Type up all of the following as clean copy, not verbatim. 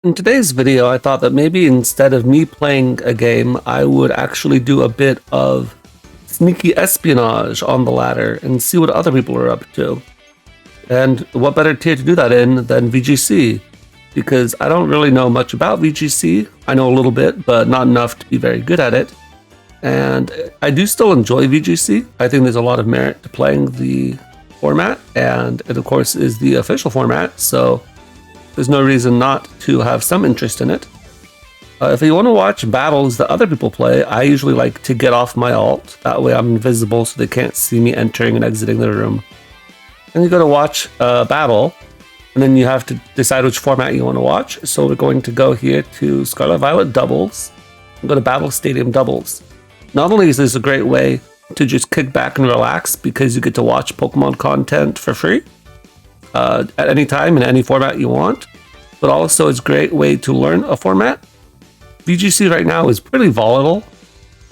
In today's video, I thought that maybe instead of me playing a game, I would actually do a bit of sneaky espionage on the ladder and see what other people are up to. And what better tier to do that in than VGC? Because I don't really know much about VGC. I know a little bit, but not enough to be very good at it. And I do still enjoy VGC. I think there's a lot of merit to playing the format, and it of course is the official format, so there's no reason not to have some interest in it. If you want to watch battles that other people play, I usually like to get off my alt. That way I'm invisible so they can't see me entering and exiting the room. And you go to watch a battle, and then you have to decide which format you want to watch. So we're going to go here to Scarlet Violet Doubles, and go to Battle Stadium Doubles. Not only is this a great way to just kick back and relax because you get to watch Pokemon content for free at any time in any format you want, but also it's a great way to learn a format. VGC right now is pretty volatile,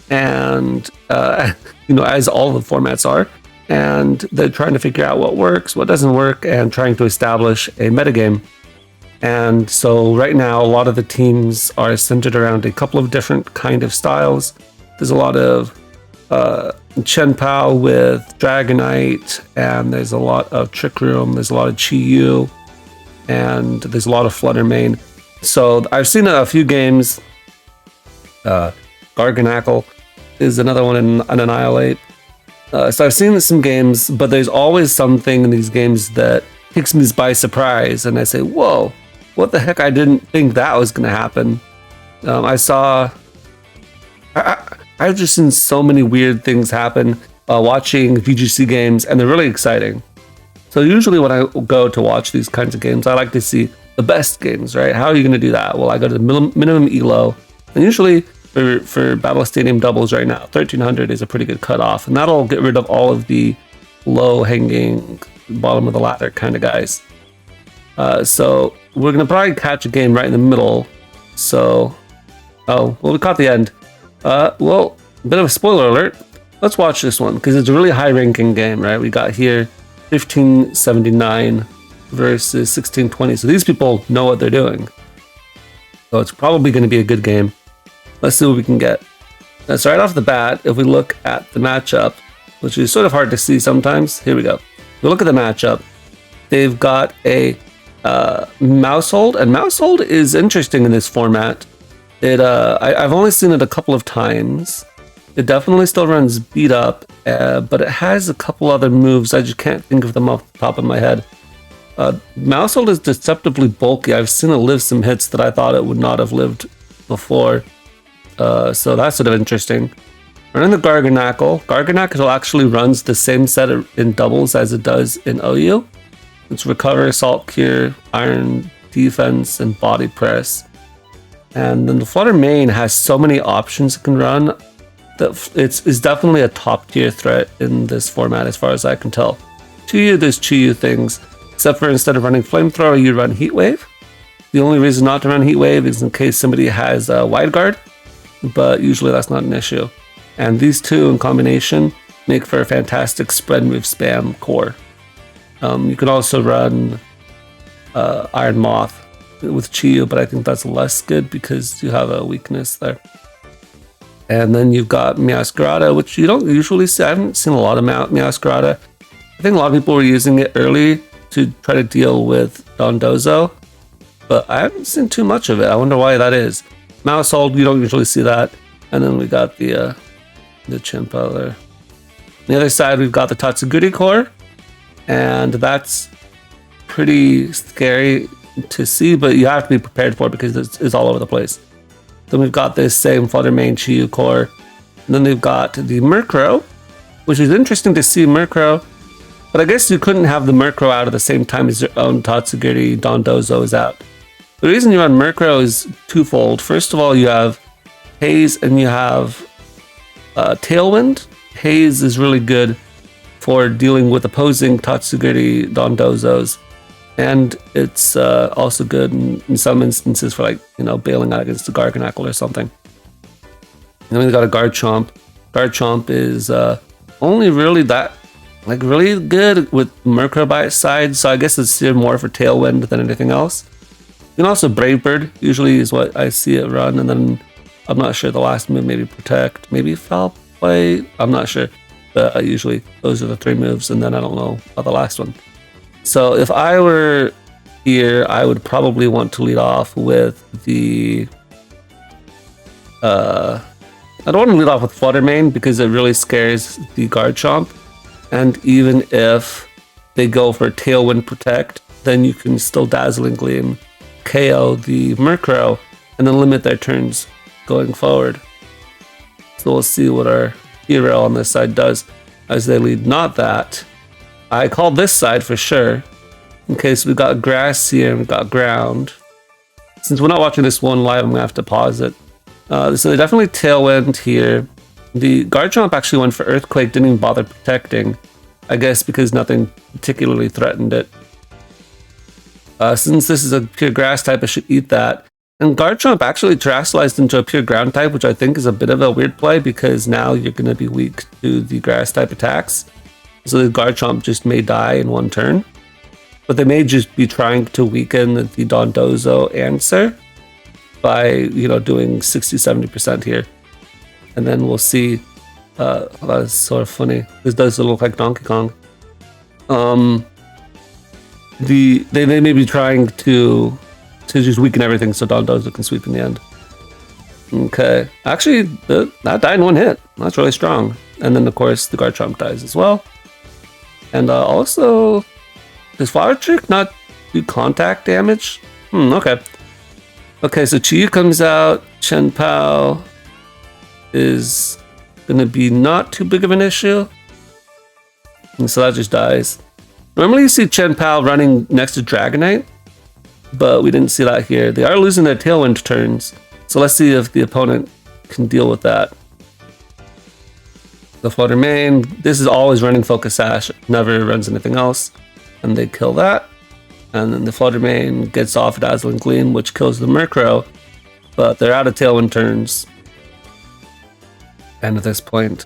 and as all the formats are, and they're trying to figure out what works, what doesn't work, and trying to establish a metagame. And so right now, a lot of the teams are centered around a couple of different kind of styles. There's a lot of Chenpao with Dragonite, and there's a lot of Trick Room, there's a lot of Chi-Yu, and there's a lot of Flutter Mane. So I've seen a few games. Garganackle is another one in Annihilate. So I've seen some games, but there's always something in these games that takes me by surprise, and I say, whoa, what the heck, I didn't think that was going to happen. I've just seen so many weird things happen watching VGC games, and they're really exciting. So usually when I go to watch these kinds of games, I like to see the best games, right? How are you going to do that? Well, I go to the minimum elo, and usually for Battle Stadium Doubles right now, 1300 is a pretty good cutoff, and that'll get rid of all of the low-hanging, bottom of the ladder kind of guys. So we're going to probably catch a game right in the middle. So, we caught the end. A bit of a spoiler alert. Let's watch this one because it's a really high-ranking game, right? We got here 1579 versus 1620. So these people know what they're doing. So it's probably going to be a good game. Let's see what we can get. So right off the bat, if we look at the matchup, which is sort of hard to see sometimes, here we go. If we look at the matchup, they've got a Mousehold, and Mousehold is interesting in this format. I've only seen it a couple of times. It definitely still runs beat up, but it has a couple other moves. I just can't think of them off the top of my head. Mousehold is deceptively bulky. I've seen it live some hits that I thought it would not have lived before. So that's sort of interesting. Running the Garganackle. Garganackle actually runs the same set in doubles as it does in OU. It's Recover, Assault, Cure, Iron Defense, and Body Press. And then the Flutter Mane has so many options it can run that it's definitely a top tier threat in this format as far as I can tell. Chi-Yu does Chi-Yu things, except for instead of running Flamethrower, you run Heat Wave. The only reason not to run Heat Wave is in case somebody has a Wide Guard, but usually that's not an issue. And these two in combination make for a fantastic spread move spam core. You can also run Iron Moth with Chi-Yu, but I think that's less good because you have a weakness there. And then you've got Meowscarada, which you don't usually see. I haven't seen a lot of Meowscarada. I think a lot of people were using it early to try to deal with Dondozo, but I haven't seen too much of it. I wonder why that is. Mousehold, you don't usually see that. And then we got the Chimpa there. On the other side, we've got the Tatsugiri core, and that's pretty scary to see, but you have to be prepared for it because it's all over the place. Then we've got this same Flutter Mane Chi-Yu core. And then they've got the Murkrow, which is interesting to see Murkrow, but I guess you couldn't have the Murkrow out at the same time as your own Tatsugiri Dondozo is out. The reason you run Murkrow is twofold. First of all, you have Haze and you have Tailwind. Haze is really good for dealing with opposing Tatsugiri Dondozos. And it's also good in some instances for bailing out against the Garganackle or something. And then we've got a Garchomp. Garchomp is only really really good with Murkrow by its side, so I guess it's more for Tailwind than anything else. You can also Brave Bird, usually is what I see it run, and then I'm not sure the last move, maybe Protect, maybe Foul Play, I'm not sure. But usually those are the 3 moves, and then I don't know about the last one. So if I were here, I would probably want to lead off with the... I don't want to lead off with Flutter Mane because it really scares the Garchomp. And even if they go for Tailwind Protect, then you can still Dazzling Gleam, KO the Murkrow, and then limit their turns going forward. So we'll see what our hero on this side does as they lead. Not that. I called this side for sure. In case we got grass here and we got ground. Since we're not watching this one live, I'm going to have to pause it. So they definitely Tailwind here. The Garchomp actually went for Earthquake, didn't even bother protecting. I guess because nothing particularly threatened it. Since this is a pure grass type, I should eat that. And Garchomp actually terrestrialized into a pure ground type, which I think is a bit of a weird play because now you're going to be weak to the grass type attacks. So the Garchomp just may die in one turn. But they may just be trying to weaken the Dondozo answer by, doing 60-70% here. And then we'll see. That is sort of funny. This does look like Donkey Kong. They may be trying to just weaken everything so Dondozo can sweep in the end. Okay. Actually, that died in one hit. That's really strong. And then, of course, the Garchomp dies as well. And also, does Flower Trick not do contact damage? Okay. Okay, so Chi-Yu comes out. Chen Pao is going to be not too big of an issue. And so that just dies. Normally you see Chen Pao running next to Dragonite, but we didn't see that here. They are losing their Tailwind turns, so let's see if the opponent can deal with that. The Flutter Mane, this is always running Focus Sash, never runs anything else, and they kill that. And then the Flutter Mane gets off Dazzling Gleam, which kills the Murkrow, but they're out of Tailwind turns. And at this point,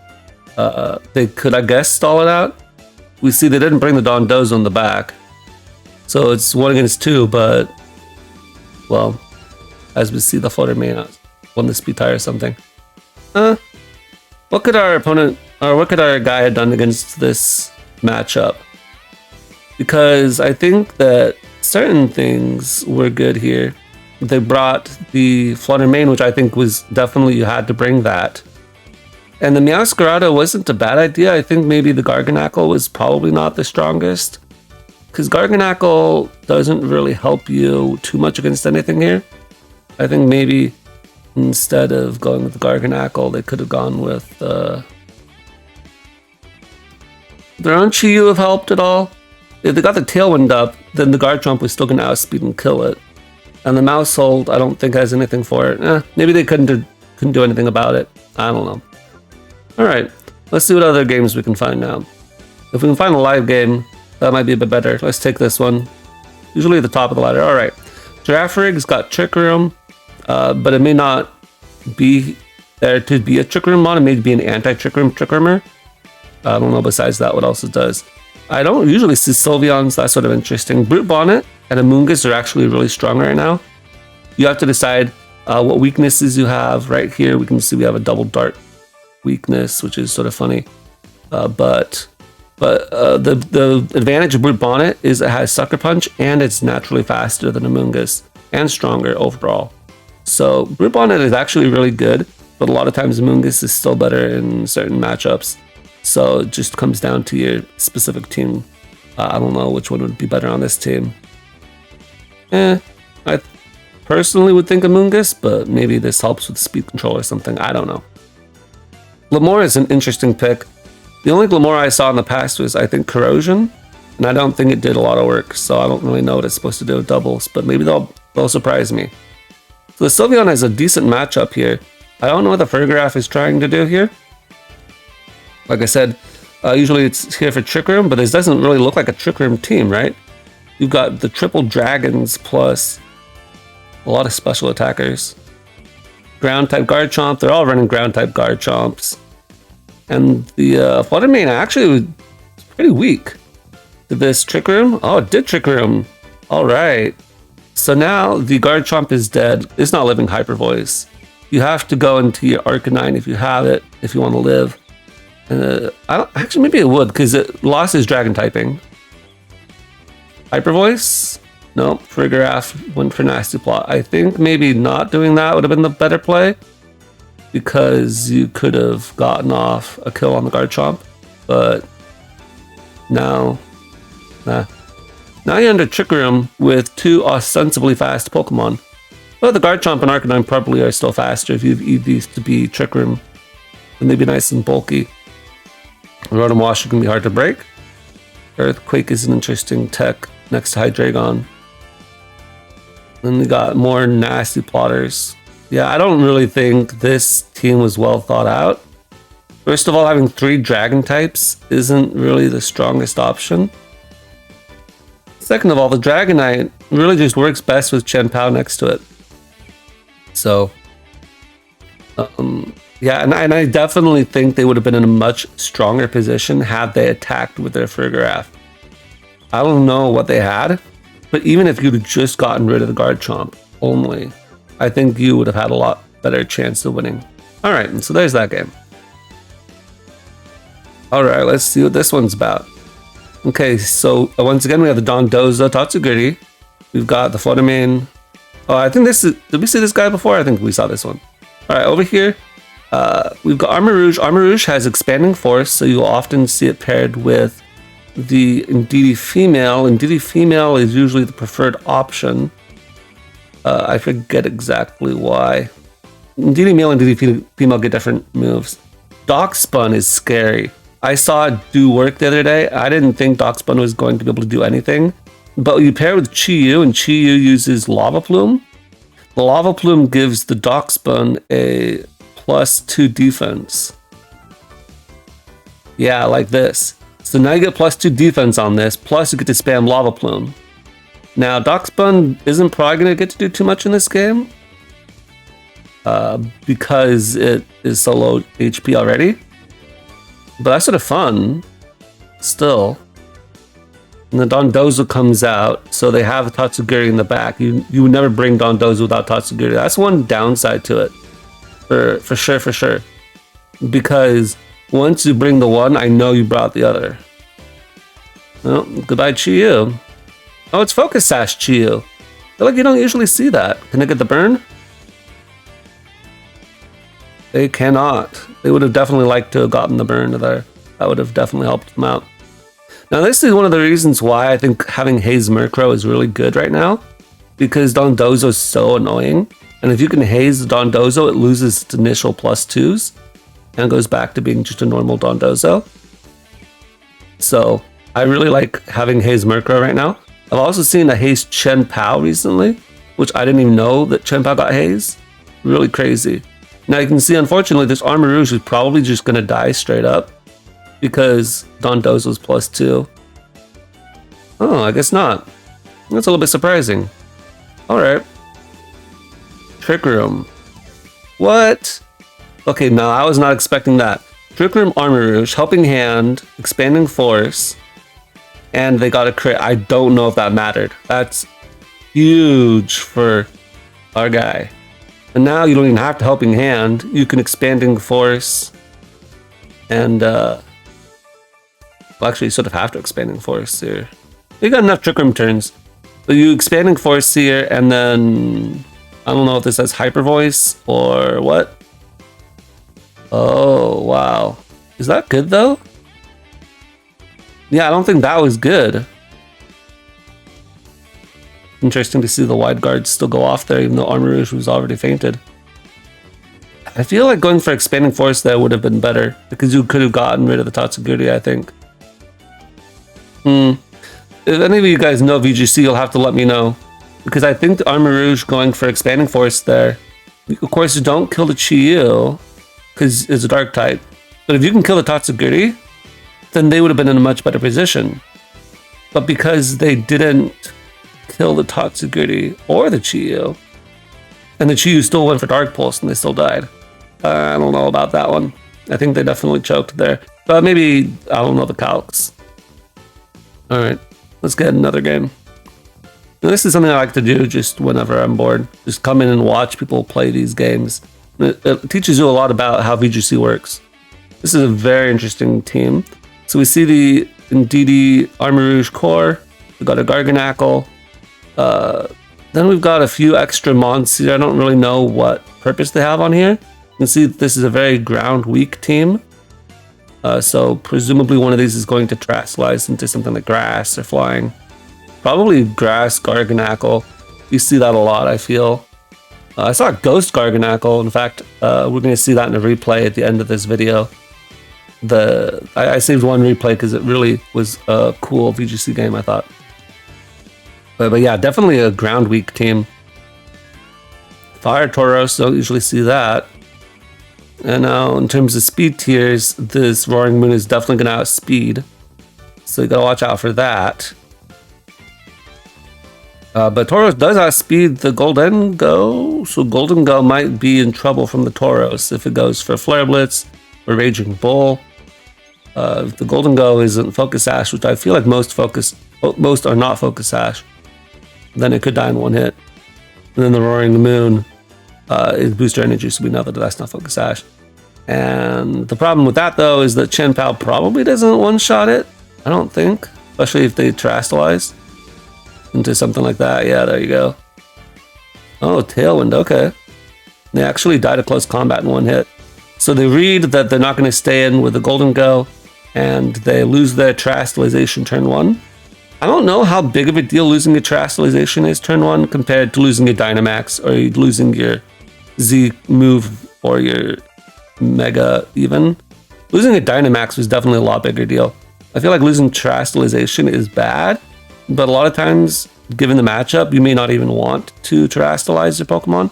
they could, I guess, stall it out. We see they didn't bring the Dondozo on the back. So it's 1 against 2, but, well, as we see, the Flutter Mane won the speed tie or something. What could our opponent, or what could our guy have done against this matchup? Because I think that certain things were good here. They brought the Flutter Mane, which I think was definitely, you had to bring that. And the Meowscarada wasn't a bad idea. I think maybe the Garganacl was probably not the strongest. Because Garganacl doesn't really help you too much against anything here. I think maybe instead of going with the Garganacl, they could have gone with... their own Chi-Yu have helped at all. If they got the Tailwind up, then the Garchomp was still going to outspeed and kill it. And the Maushold, I don't think has anything for it. Maybe they couldn't do anything about it. I don't know. Alright, let's see what other games we can find now. If we can find a live game, that might be a bit better. Let's take this one. Usually at the top of the ladder. Alright. Giraffrig's got Trick Room, but it may not be there to be a Trick Room mod. It may be an anti-Trick Room Trick Roomer. I don't know besides that what else it does. I don't usually see Sylveons. That's sort of interesting. Brute Bonnet and Amoonguss are actually really strong right now. You have to decide what weaknesses you have. Right here we can see we have a double dart weakness, which is sort of funny. But the advantage of Brute Bonnet is it has Sucker Punch and it's naturally faster than Amoonguss and stronger overall. So Brute Bonnet is actually really good, but a lot of times Amoonguss is still better in certain matchups. So it just comes down to your specific team. I don't know which one would be better on this team. I personally would think Amoonguss, but maybe this helps with speed control or something. I don't know. Lamore is an interesting pick. The only Lamore I saw in the past was, I think, Corrosion, and I don't think it did a lot of work, so I don't really know what it's supposed to do with doubles, but maybe they'll surprise me. So the Sylveon has a decent matchup here. I don't know what the Fergraph is trying to do here. Like I said, usually it's here for Trick Room, but this doesn't really look like a Trick Room team, right? You've got the triple dragons plus a lot of special attackers. Ground type Garchomp, they're all running ground type Garchomps. And the Flutter Mane actually was pretty weak. Did this Trick Room? Oh, it did Trick Room. Alright. So now the Garchomp is dead. It's not living Hyper Voice. You have to go into your Arcanine if you have it, if you want to live. Actually, maybe it would, because it lost its Dragon typing. Hyper Voice? Nope. Farigiraf went for Nasty Plot. I think maybe not doing that would have been the better play, because you could have gotten off a kill on the Garchomp. But now, nah. Now you're under Trick Room with two ostensibly fast Pokemon. Well, the Garchomp and Arcanine probably are still faster if you eat these to be Trick Room. And they'd be nice and bulky. Rotom Washer can be hard to break. Earthquake is an interesting tech next to Hydreigon. Then we got more nasty plotters. Yeah, I don't really think this team was well thought out. First of all, having 3 Dragon types isn't really the strongest option. Second of all, the Dragonite really just works best with Chien-Pao next to it. So, yeah, and I definitely think they would have been in a much stronger position had they attacked with their Farigiraf. I don't know what they had, but even if you'd have just gotten rid of the Garchomp only, I think you would have had a lot better chance of winning. Alright, so there's that game. Alright, let's see what this one's about. Okay, so once again we have the Dondozo Tatsugiri. We've got the Fluttermane. Oh, I think this is... Did we see this guy before? I think we saw this one. Alright, over here, we've got Armarouge. Armarouge has Expanding Force, so you'll often see it paired with the Indeedee Female. Indeedee Female is usually the preferred option. I forget exactly why. Indeedee Male and Indeedee Female get different moves. Darkspun is scary. I saw it do work the other day. I didn't think Darkspun was going to be able to do anything. But you pair with Chi-Yu, and Chi-Yu uses Lava Plume. The Lava Plume gives the Darkspun a +2 defense. Yeah, like this. So now you get +2 defense on this, plus you get to spam Lava Plume. Now, Darkspun isn't probably going to get to do too much in this game, because it is so low HP already. But that's sort of fun, still. And the Dondozo comes out, so they have Tatsugiri in the back. You would never bring Dondozo without Tatsugiri. That's one downside to it, for sure. Because once you bring the one, I know you brought the other. Well, goodbye Chi-Yu. Oh, it's Focus Sash Chi-Yu. I feel like you don't usually see that. Can they get the burn? They cannot. They would have definitely liked to have gotten the burn there. That would have definitely helped them out. Now, this is one of the reasons why I think having Haze Murkrow is really good right now. Because Dondozo is so annoying. And if you can Haze the Dondozo, it loses its initial +2s. And goes back to being just a normal Dondozo. So, I really like having Haze Murkrow right now. I've also seen a Haze Chien-Pao recently. Which I didn't even know that Chien-Pao got Haze. Really crazy. Now you can see, unfortunately, this Armarouge is probably just going to die straight up. Because Dondozo's +2. Oh, I guess not. That's a little bit surprising. Alright. Trick Room. What? Okay, no, I was not expecting that. Trick Room, Armarouge, Helping Hand, Expanding Force, and they got a crit. I don't know if that mattered. That's huge for our guy. And now you don't even have to Helping Hand. You can Expanding Force, and well, actually, you sort of have to Expanding Force here. You got enough Trick Room turns. So you Expanding Force here, and then I don't know if this has Hyper Voice or what. Oh, wow. Is that good, though? Yeah, I don't think that was good. Interesting to see the Wide Guards still go off there, even though Armarouge was already fainted. I feel like going for Expanding Force there would have been better, because you could have gotten rid of the Tatsugiri, I think. If any of you guys know VGC, you'll have to let me know. Because I think the Armarouge going for Expanding Force there, of course you don't kill the Chi-Yu, because it's a Dark type. But if you can kill the Tatsugiri, then they would have been in a much better position. But because they didn't kill the Tatsugiri or the Chi-Yu, and the Chi-Yu still went for Dark Pulse and they still died. I don't know about that one. I think they definitely choked there. But maybe, I don't know the calcs. Alright, let's get another game. And this is something I like to do just whenever I'm bored. Just come in and watch people play these games. It teaches you a lot about how VGC works. This is a very interesting team. So we see the Ndidi Armor Rouge core. We've got a Garganackle. Then we've got a few extra mons here. I don't really know what purpose they have on here. You can see this is a very ground weak team. So presumably one of these is going to terastallize into something like grass or flying. Probably grass Garganackle. You see that a lot, I feel. I saw a ghost Garganackle. In fact, we're going to see that in a replay at the end of this video. I saved one replay because it really was a cool VGC game, I thought. But yeah, definitely a ground weak team. Fire Tauros, don't usually see that. And now in terms of speed tiers, this Roaring Moon is definitely going to outspeed. So you gotta watch out for that. But Tauros does outspeed the Golden Go, so Golden Go might be in trouble from the Tauros if it goes for Flare Blitz or Raging Bull. If the Golden Go isn't Focus Sash, which I feel like most are not Focus Sash, then it could die in one hit. And then the Roaring Moon is Booster Energy, so we know that that's not Focus Sash. And the problem with that, though, is that Chien-Pao probably doesn't one-shot it, I don't think. Especially if they terastallize into something like that. Yeah, there you go. Oh, Tailwind, okay. They actually died at close combat in one hit. So they read that they're not going to stay in with the Golden Go, and they lose their terastallization turn 1. I don't know how big of a deal losing your terastallization is turn 1 compared to losing your Dynamax or losing your Z move or your Mega even. Losing a Dynamax was definitely a lot bigger deal. I feel like losing terastallization is bad, but a lot of times, given the matchup, you may not even want to terastallize your Pokemon.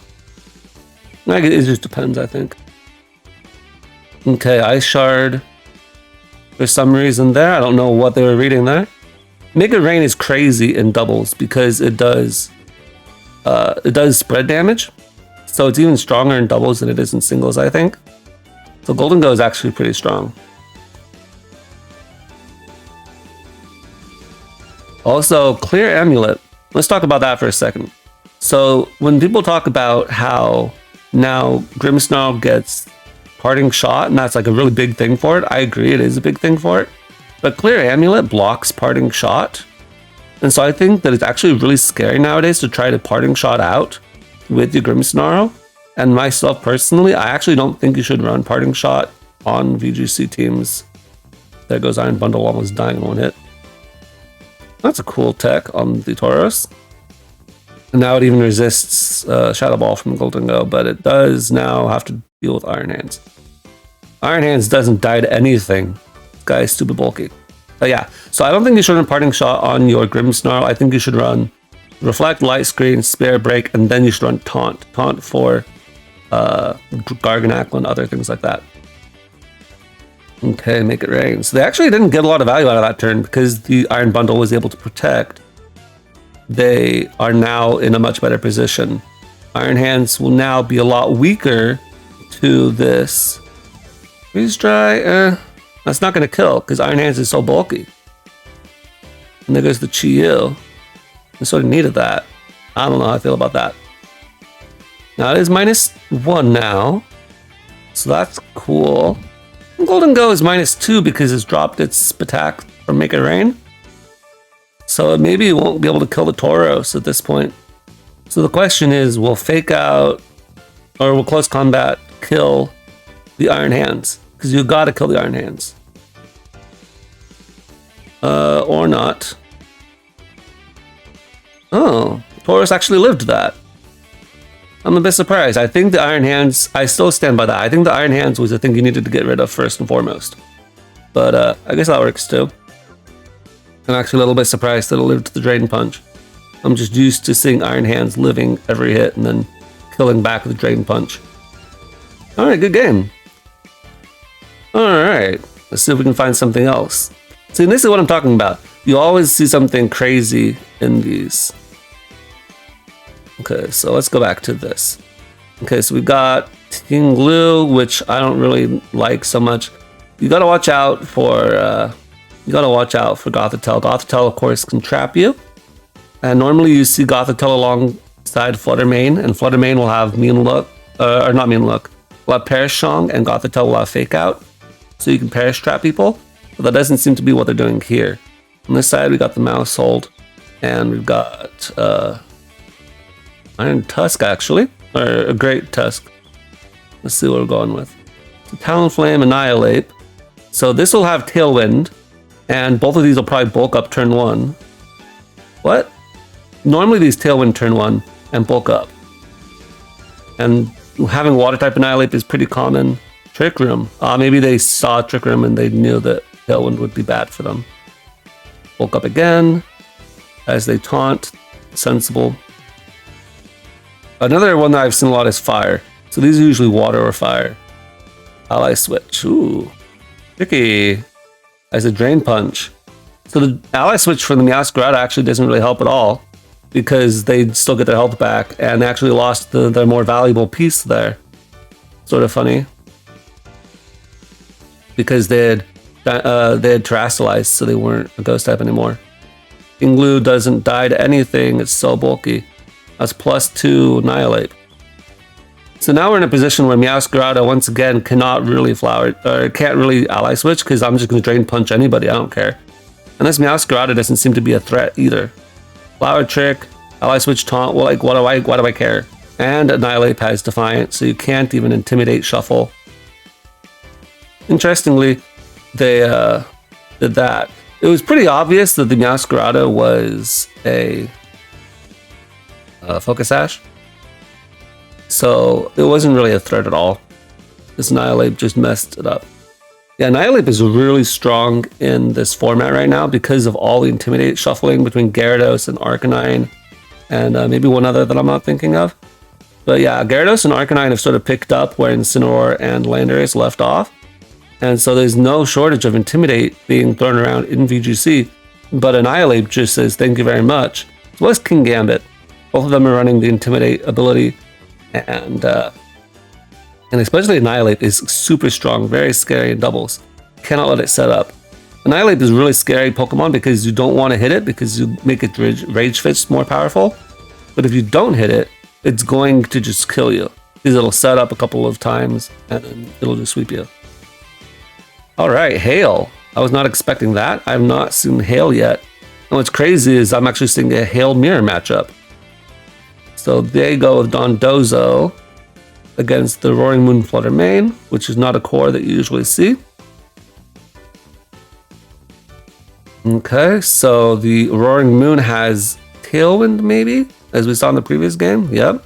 Like, it just depends, I think. Okay, Ice Shard. For some reason there, I don't know what they were reading there. Mega Rain is crazy in doubles because it does spread damage. So it's even stronger in doubles than it is in singles, I think. So Golden Go is actually pretty strong. Also, Clear Amulet. Let's talk about that for a second. So when people talk about how now Grimmsnarl gets Parting Shot, and that's like a really big thing for it, I agree, it is a big thing for it. But Clear Amulet blocks Parting Shot. And so I think that it's actually really scary nowadays to try to Parting Shot out with your Grimmsnarl. And myself personally, I actually don't think you should run Parting Shot on VGC teams. There goes Iron Bundle, almost dying in one hit. That's a cool tech on the Tauros. And now it even resists Shadow Ball from Golden Go, but it does now have to deal with Iron Hands. Iron Hands doesn't die to anything. This guy is stupid bulky. But yeah, so I don't think you should run Parting Shot on your Grimmsnarl. I think you should run Reflect, Light Screen, Spare Break, and then you should run Taunt. Taunt for Garganackle and other things like that. Okay, Make It Rain. So they actually didn't get a lot of value out of that turn because the Iron Bundle was able to protect. They are now in a much better position. Iron Hands will now be a lot weaker to this. Freeze Dry, that's not going to kill because Iron Hands is so bulky. And there goes the Chi-Yu. I sort of needed that. I don't know how I feel about that. Now it is -1 now. So that's cool. Golden Go is -2 because it's dropped its attack from Make It Rain. So maybe it won't be able to kill the Tauros at this point. So the question is, will Fake Out or will Close Combat kill the Iron Hands? Because you gotta kill the Iron Hands. Or not. Oh, Tauros actually lived that. I'm a bit surprised. I think the Iron Hands, I still stand by that. I think the Iron Hands was the thing you needed to get rid of first and foremost. But I guess that works too. I'm actually a little bit surprised that it lived the Drain Punch. I'm just used to seeing Iron Hands living every hit and then killing back with the Drain Punch. Alright, good game. Alright, let's see if we can find something else. See, this is what I'm talking about. You always see something crazy in these. Okay, so let's go back to this. Okay, so we've got King Glue, which I don't really like so much. You gotta watch out for Gothitelle. Gothitelle, of course, can trap you. And normally you see Gothitelle alongside Flutter Mane, and Flutter Mane will have Mean Look, or not Mean Look, will have Perish Song, and Gothitelle will have Fake Out. So you can Perish Trap people, but that doesn't seem to be what they're doing here. On this side, we got the Mouse Hold, and we've got Iron Tusk, actually, or a Great Tusk. Let's see what we're going with. So Talonflame, Annihilate. So this will have Tailwind, and both of these will probably bulk up turn 1. What? Normally these Tailwind turn 1 and bulk up. And having Water type Annihilate is pretty common. Trick Room. Maybe they saw Trick Room and they knew that Tailwind would be bad for them. Bulk up again as they taunt. Sensible. Another one that I've seen a lot is Fire. So these are usually Water or Fire. Ally Switch. Ooh. Tricky. As a Drain Punch. So the Ally Switch for the Meowscarada actually doesn't really help at all, because they still get their health back and they actually lost their more valuable piece there. Sort of funny. Because they had terrestrialized, so they weren't a ghost type anymore. Inglu doesn't die to anything, it's so bulky. That's +2 Annihilate. So now we're in a position where Meowscarada once again cannot really can't really Ally Switch, because I'm just going to Drain Punch anybody, I don't care. And this Meowscarada doesn't seem to be a threat either. Flower Trick, Ally Switch, Taunt, well, like, what do I care? And Annihilate has Defiant, so you can't even Intimidate Shuffle. Interestingly, they did that. It was pretty obvious that the Meowscarada was a Focus Sash, so it wasn't really a threat at all. This Annihilate just messed it up. Yeah, Annihilate is really strong in this format right now because of all the Intimidate shuffling between Gyarados and Arcanine, and maybe one other that I'm not thinking of. But yeah, Gyarados and Arcanine have sort of picked up where Incineroar and Landorus left off. And so there's no shortage of Intimidate being thrown around in VGC. But Annihilate just says thank you very much. So was King Gambit. Both of them are running the Intimidate ability. And especially Annihilate is super strong, very scary in doubles. Cannot let it set up. Annihilate is a really scary Pokemon because you don't want to hit it because you make it Rage Fist more powerful. But if you don't hit it, it's going to just kill you. Because it'll set up a couple of times and then it'll just sweep you. Alright, Hail. I was not expecting that. I have not seen Hail yet. And what's crazy is I'm actually seeing a Hail Mirror matchup. So they go with Dondozo against the Roaring Moon Flutter Mane, which is not a core that you usually see. Okay, so the Roaring Moon has Tailwind maybe, as we saw in the previous game. Yep.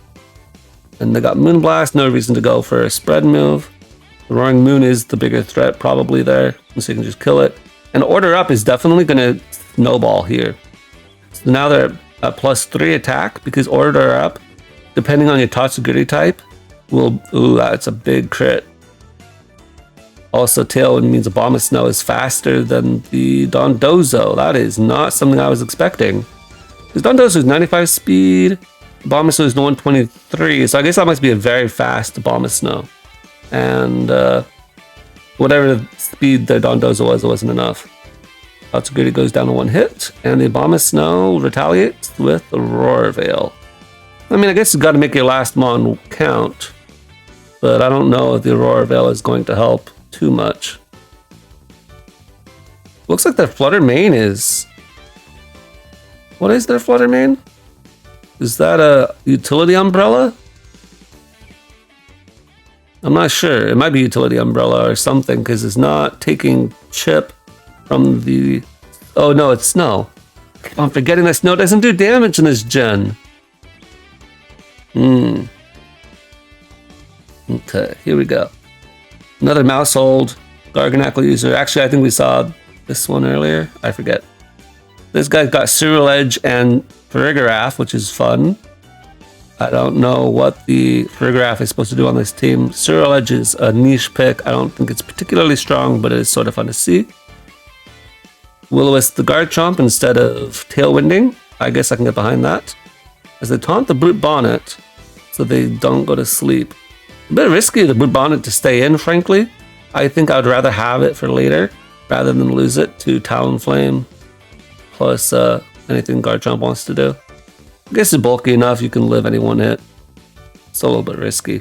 And they got Moonblast, no reason to go for a spread move. The Roaring Moon is the bigger threat probably there, so you can just kill it. And Order Up is definitely going to snowball here. So now they're at +3 attack, because Order Up, depending on your Tatsugiri type, will... Ooh, that's a big crit. Also, Tailwind means Abomasnow is faster than the Dondozo. That is not something I was expecting. Because Dondozo is 95 speed, Abomasnow is 123, so I guess that must be a very fast Abomasnow. And whatever the speed the Dondozo was, it wasn't enough. Tatsugiri goes down to 1 hit, and the Abomasnow retaliates with the Roar Veil. I mean, I guess you got to make your last mon count, but I don't know if the Aurora Veil is going to help too much. Looks like their Flutter Mane is... What is their Flutter Mane? Is that a Utility Umbrella? I'm not sure. It might be Utility Umbrella or something, because it's not taking chip from the... Oh no, it's Snow. I'm forgetting that Snow doesn't do damage in this gen. Okay, here we go. Another Mousehold, Garganacl user. Actually, I think we saw this one earlier. I forget. This guy's got Serial Edge and Farigiraf, which is fun. I don't know what the Farigiraf is supposed to do on this team. Serial Edge is a niche pick. I don't think it's particularly strong, but it is sort of fun to see. Will-O-Wisp the Garchomp instead of Tailwinding. I guess I can get behind that. As they taunt the Brute Bonnet, so they don't go to sleep. A bit risky, the Brute Bonnet, to stay in, frankly. I think I would rather have it for later, rather than lose it to Talonflame plus the anything Garchomp wants to do. I guess it's bulky enough you can live any one hit. It's a little bit risky.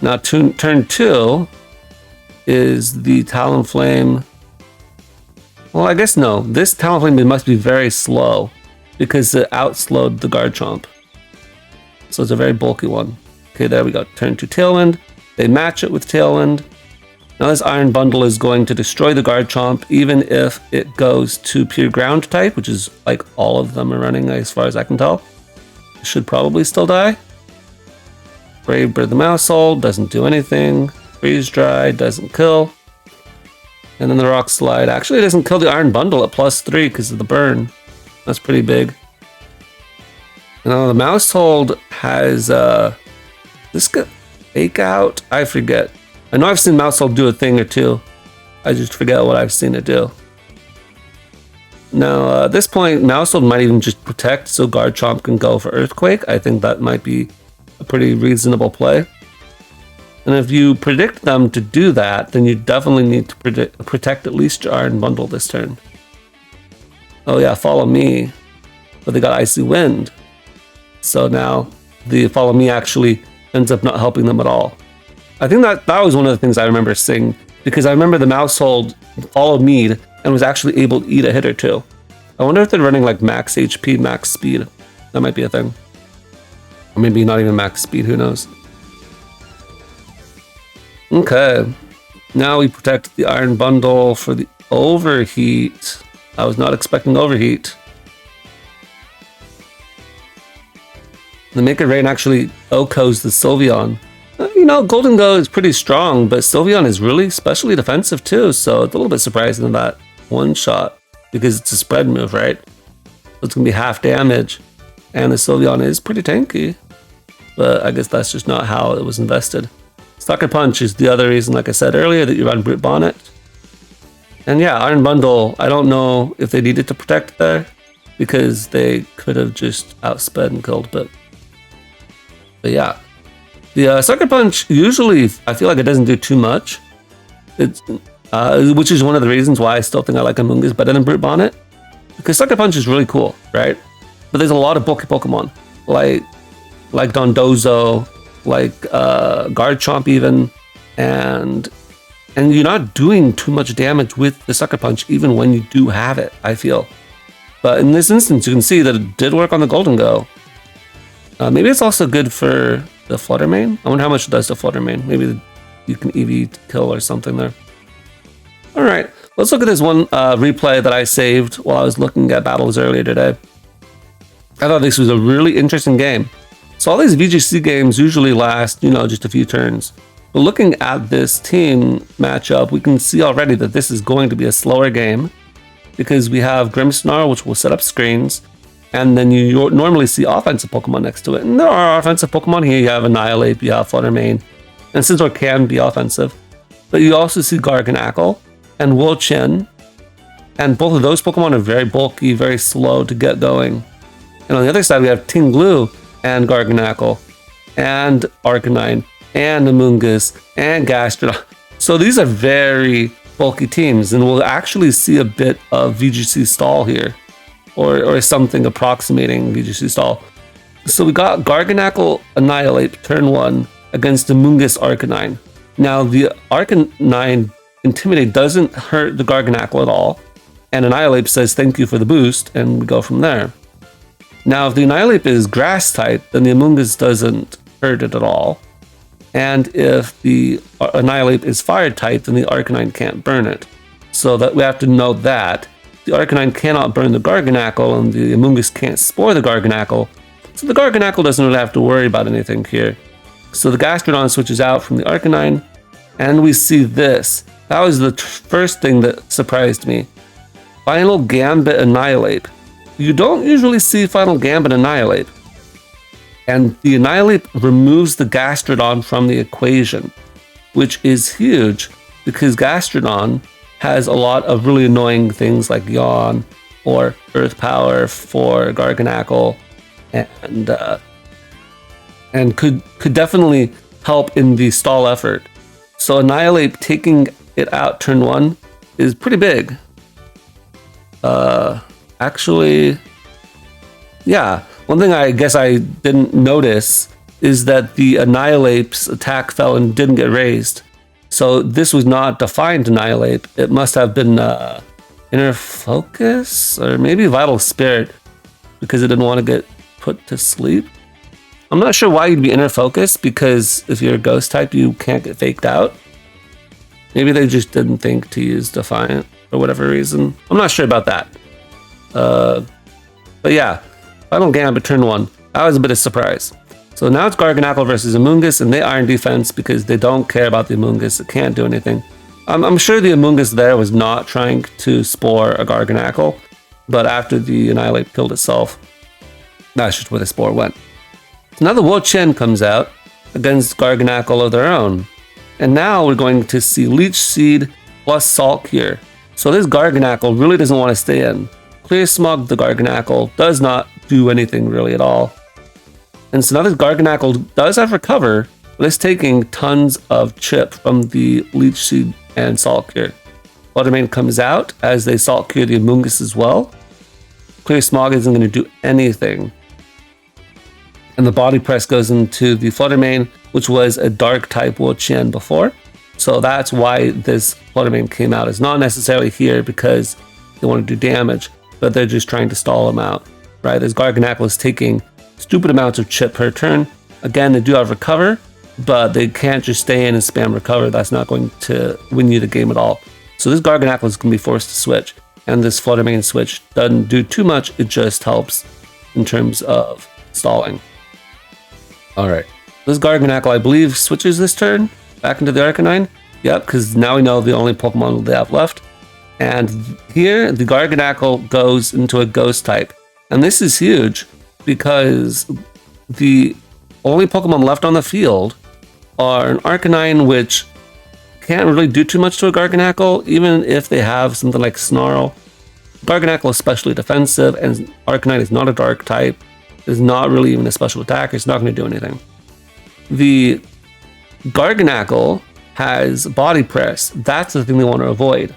Now turn 2 is the Talonflame. Well, I guess no. This Talonflame must be very slow because it outslowed the Garchomp. So it's a very bulky one. Okay, there we go. Turn 2 Tailwind. They match it with Tailwind. Now this Iron Bundle is going to destroy the Garchomp even if it goes to pure ground type, which is like all of them are running as far as I can tell. It should probably still die. Brave Bird the Mousehold doesn't do anything. Freeze Dry doesn't kill. And then the Rock Slide actually doesn't kill the Iron Bundle at +3 because of the burn. That's pretty big. Now the Mousehold has this got Fake Out. I forget. I know I've seen Mousehold do a thing or two. I just forget what I've seen it do. Now at this point, Mousehold might even just protect so Garchomp can go for Earthquake. I think that might be a pretty reasonable play. And if you predict them to do that, then you definitely need to protect at least your Iron Bundle this turn. Oh yeah, Follow Me. But they got Icy Wind. So now the Follow Me actually ends up not helping them at all. I think that was one of the things I remember seeing, because I remember the Mousehold followed me and was actually able to eat a hit or two. I wonder if they're running like max HP, max speed. That might be a thing. Or maybe not even max speed, who knows. Okay, now we protect the Iron Bundle for the Overheat. I was not expecting Overheat. The Make It Rain actually OHKOs the Sylveon. You know, Golden Go is pretty strong, but Sylveon is really specially defensive too, so it's a little bit surprising that one shot, because it's a spread move, right? So it's going to be half damage, and the Sylveon is pretty tanky, but I guess that's just not how it was invested. Sucker Punch is the other reason, like I said earlier, that you run Brute Bonnet. And yeah, Iron Bundle, I don't know if they needed to protect there, because they could have just outsped and killed, but yeah. The Sucker Punch, usually, I feel like it doesn't do too much. It's, which is one of the reasons why I still think I like Amoonguss better than Brute Bonnet. Because Sucker Punch is really cool, right? But there's a lot of bulky Pokemon, like Dondozo, like Garchomp even, and you're not doing too much damage with the Sucker Punch even when you do have it, I feel. But in this instance, you can see that it did work on the Golden Go. Maybe it's also good for the Flutter Mane. I wonder how much it does to Flutter Mane. Maybe you can EV kill or something there. Alright, let's look at this one replay that I saved while I was looking at battles earlier today. I thought this was a really interesting game. So all these VGC games usually last, you know, just a few turns. But looking at this team matchup, we can see already that this is going to be a slower game, because we have Grimmsnarl, which will set up screens, and then you normally see offensive Pokemon next to it. And there are offensive Pokemon here. You have Annihilate, you have Flutter Mane, and Scizor can be offensive. But you also see Garganacl and Wo-Chien, and both of those Pokemon are very bulky, very slow to get going. And on the other side, we have Tinglu and Garganacl, and Arcanine, and Amoonguss, and Gastrodon. So these are very bulky teams, and we'll actually see a bit of VGC stall here, or something approximating VGC stall. So we got Garganacl Annihilate turn 1 against Amoonguss Arcanine. Now the Arcanine Intimidate doesn't hurt the Garganacl at all, and Annihilate says thank you for the boost, and we go from there. Now if the Annihilate is grass type, then the Amoonguss doesn't hurt it at all. And if the Annihilate is fire type, then the Arcanine can't burn it. So that we have to note that the Arcanine cannot burn the Garganacl, and the Amoonguss can't spore the Garganacl. So the Garganacl doesn't really have to worry about anything here. So the Gastrodon switches out from the Arcanine, and we see this. That was the first thing that surprised me. Final Gambit Annihilate. You don't usually see Final Gambit Annihilate. And the Annihilate removes the Gastrodon from the equation, which is huge because Gastrodon has a lot of really annoying things like Yawn or Earth Power for Garganacl, and could definitely help in the stall effort. So Annihilate taking it out turn 1 is pretty big. Actually, Yeah, one thing I guess I didn't notice is that the Annihilape's attack fell and didn't get raised. So this was not Defiant Annihilate. It must have been Inner Focus or maybe Vital Spirit because it didn't want to get put to sleep. I'm not sure why you'd be Inner Focus because if you're a Ghost type, you can't get faked out. Maybe they just didn't think to use Defiant for whatever reason. I'm not sure about that. But yeah, Final Gambit turn 1. That was a bit of a surprise. So now it's Garganackle versus Amoonguss, and they are in defense because they don't care about the Amoonguss. It can't do anything. I'm sure the Amoonguss there was not trying to spore a Garganackle, but after the Annihilate killed itself, that's just where the spore went. So now the Wo-Chien comes out against Garganackle of their own. And now we're going to see Leech Seed plus Salt Cure. So this Garganackle really doesn't want to stay in. Clear Smog the Garganackle does not do anything really at all. And so now this Garganackle does have Recover, but it's taking tons of chip from the Leech Seed and Salt Cure. Fluttermane comes out as they Salt Cure the Amoonguss as well. Clear Smog isn't going to do anything. And the Body Press goes into the Fluttermane, which was a Dark type Wo-Chien before. So that's why this Fluttermane came out. It's not necessarily here because they want to do damage, but they're just trying to stall him out, right? This Garganackle is taking stupid amounts of chip per turn. Again, they do have Recover, but they can't just stay in and spam Recover. That's not going to win you the game at all. So this Garganackle is going to be forced to switch, and this Fluttermane switch doesn't do too much. It just helps in terms of stalling. All right, this Garganackle, I believe, switches this turn back into the Arcanine. Yep, because now we know the only Pokemon they have left. And here, the Garganackle goes into a Ghost type. And this is huge because the only Pokemon left on the field are an Arcanine, which can't really do too much to a Garganackle, even if they have something like Snarl. Garganackle is especially defensive, and Arcanine is not a Dark type. It's not really even a special attacker. It's not going to do anything. The Garganackle has Body Press. That's the thing they want to avoid.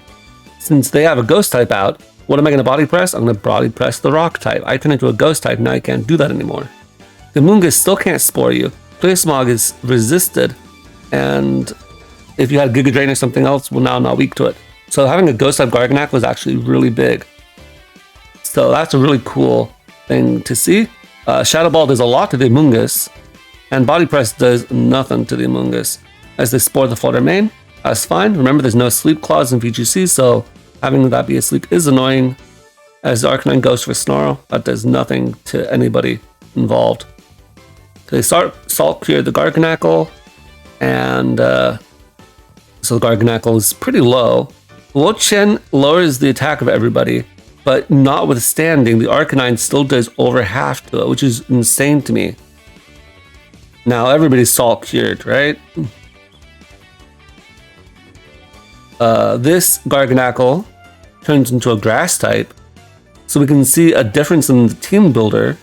Since they have a Ghost type out, what am I going to Body Press? I'm going to Body Press the Rock type. I turn into a Ghost type, now I can't do that anymore. The Amoonguss still can't Spore you. Clear Smog is resisted, and if you had Giga Drain or something else, well, now not weak to it. So having a Ghost type Garganackle is actually really big. So that's a really cool thing to see. Shadow Ball does a lot to the Amoonguss, and Body Press does nothing to the Amoonguss. As they Spore the Fluttermane, that's fine. Remember, there's no Sleep Clause in VGC, so having that be asleep is annoying. As the Arcanine goes for Snarl, that does nothing to anybody involved. So they start Salt Cure the Garganackle, and so the Garganackle is pretty low. Wo-Chien lowers the attack of everybody, but notwithstanding, the Arcanine still does over half to it, which is insane to me. Now everybody's Salt Cured, right? This Garganackle turns into a Grass type, so we can see a difference in the team builder.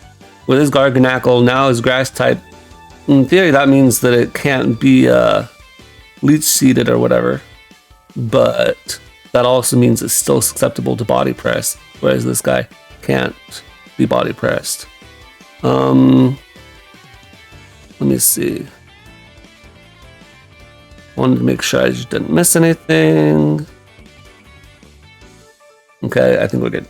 Where this Garganackle now is Grass type, in theory that means that it can't be Leech Seeded or whatever, but that also means it's still susceptible to Body Press, whereas this guy can't be Body Pressed. Let me see. Wanted to make sure I just didn't miss anything. Okay, I think we're good.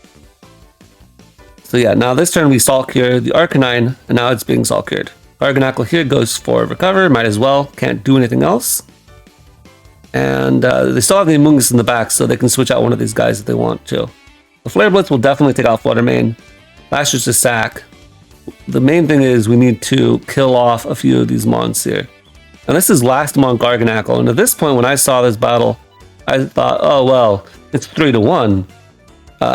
So yeah, now this turn we Salt Cure the Arcanine, and now it's being Salt Cured. Garganackle here goes for Recover, might as well, can't do anything else. And they still have the Amoonguss in the back, so they can switch out one of these guys if they want to. The Flare Blitz will definitely take out Fluttermane. That's just a sack. The main thing is we need to kill off a few of these mons here. And this is last Mon Garganackle, and at this point when I saw this battle, I thought, oh well, it's 3-1.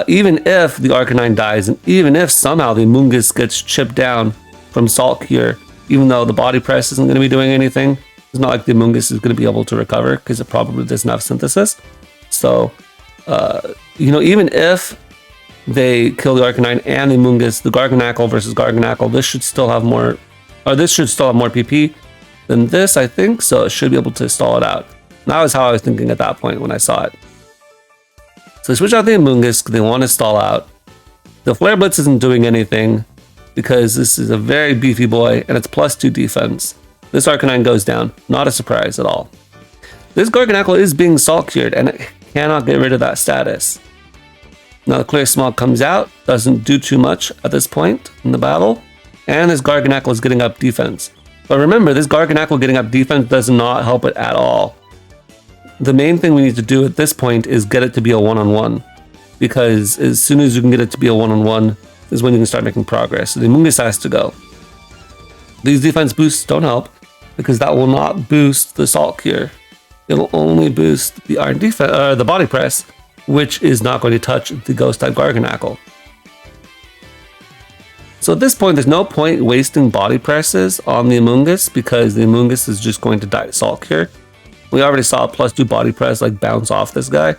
Even if the Arcanine dies, and even if somehow the Amoonguss gets chipped down from Salt Cure, even though the Body Press isn't going to be doing anything, it's not like the Amoonguss is going to be able to recover, because it probably doesn't have Synthesis. So, even if they kill the Arcanine and the Amoonguss, the Garganackle versus Garganackle, this should still have more PP than this, I think, so it should be able to stall it out. And that was how I was thinking at that point when I saw it. So they switch out the Amoonguss because they want to stall out. The Flare Blitz isn't doing anything. because this is a very beefy boy and it's +2 defense. This Arcanine goes down. Not a surprise at all. This Garganacl is being salt cured and it cannot get rid of that status. Now the Clear Smog comes out, doesn't do too much at this point in the battle, and this Garganacl is getting up defense. But remember, this Garganacl getting up defense does not help it at all. The main thing we need to do at this point is get it to be a one-on-one, because as soon as you can get it to be a one-on-one is when you can start making progress. So the Amoonguss has to go. These defense boosts don't help, because that will not boost the Salt Cure. It'll only boost the Iron Defense, the Body Press, which is not going to touch the Ghost-type Garganacl. So at this point, there's no point wasting Body Presses on the Amoonguss, because the Amoonguss is just going to die to Salt Cure. We already saw a +2 Body Press like bounce off this guy.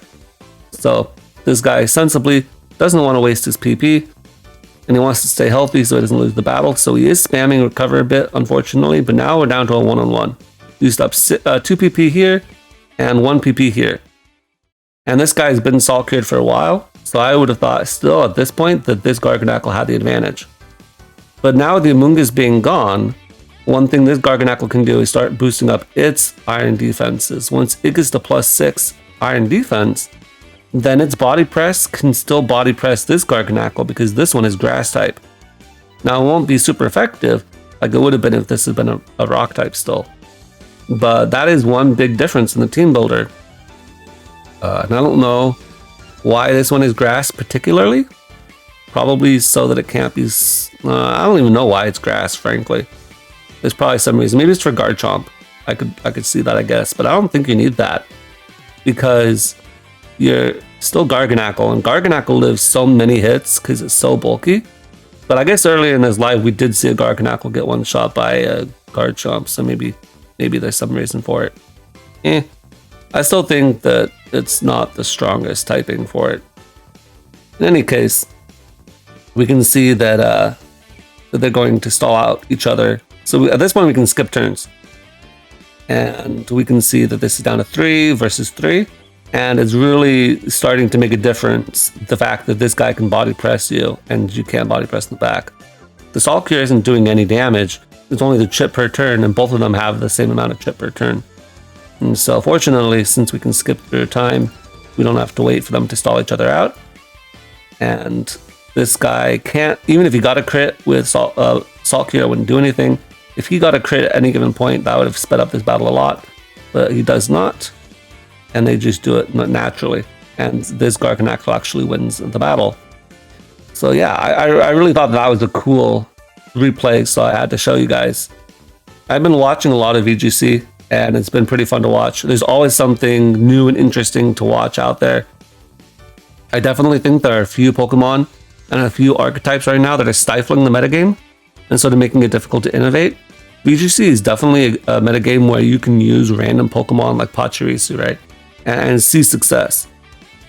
So this guy sensibly doesn't want to waste his PP, and he wants to stay healthy so he doesn't lose the battle. So he is spamming recover a bit, unfortunately, but now we're down to a one-on-one. Used up 2 PP here and 1 PP here. And this guy's been salt cured for a while, so I would have thought still at this point that this Garganacl had the advantage. But now with the Amoonguss being gone, one thing this Garganacl can do is start boosting up its Iron defenses. Once it gets to +6 Iron defense, then its Body Press can still Body Press this Garganacl because this one is Grass type. Now it won't be super effective like it would have been if this had been a Rock type still. But that is one big difference in the team builder. And I don't know why this one is Grass particularly. Probably so that it can't be... I don't even know why it's Grass, frankly. There's probably some reason. Maybe it's for Garchomp. I could see that, I guess. But I don't think you need that. Because you're still Garganacl. And Garganacl lives so many hits because it's so bulky. But I guess earlier in his life, we did see a Garganacl get one shot by a Garchomp. So maybe there's some reason for it. I still think that it's not the strongest typing for it. In any case, we can see that they're going to stall out each other. So at this point, we can skip turns. And we can see that this is down to 3 versus 3. And it's really starting to make a difference, the fact that this guy can body press you and you can't body press in the back. The Salt Cure isn't doing any damage. It's only the chip per turn, and both of them have the same amount of chip per turn. And so fortunately, since we can skip through time, we don't have to wait for them to stall each other out. And this guy can't, even if he got a crit with Salt Cure, wouldn't do anything. If he got a crit at any given point, that would have sped up this battle a lot. But he does not. And they just do it naturally. And this Garganacl actually wins the battle. So yeah, I really thought that was a cool replay, so I had to show you guys. I've been watching a lot of VGC, and it's been pretty fun to watch. There's always something new and interesting to watch out there. I definitely think there are a few Pokemon and a few archetypes right now that are stifling the metagame, and so they're making it difficult to innovate. VGC is definitely a metagame where you can use random Pokemon like Pachirisu, right? And see success.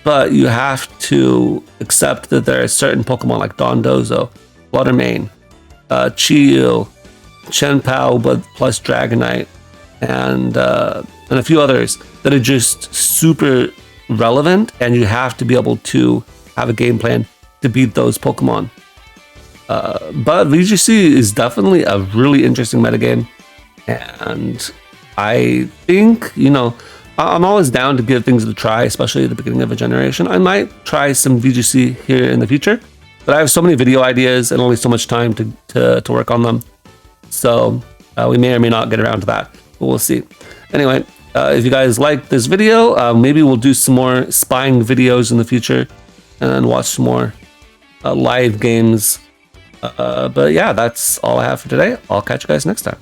But you have to accept that there are certain Pokemon like Dondozo, Fluttermane, Chi-Yu, Chien-Pao but plus Dragonite, and a few others that are just super relevant, and you have to be able to have a game plan to beat those Pokemon. But VGC is definitely a really interesting metagame, and I think, I'm always down to give things a try, especially at the beginning of a generation. I might try some VGC here in the future, but I have so many video ideas and only so much time to work on them. So we may or may not get around to that, but we'll see. Anyway, if you guys like this video, maybe we'll do some more spying videos in the future and watch some more live games. But yeah, that's all I have for today. I'll catch you guys next time.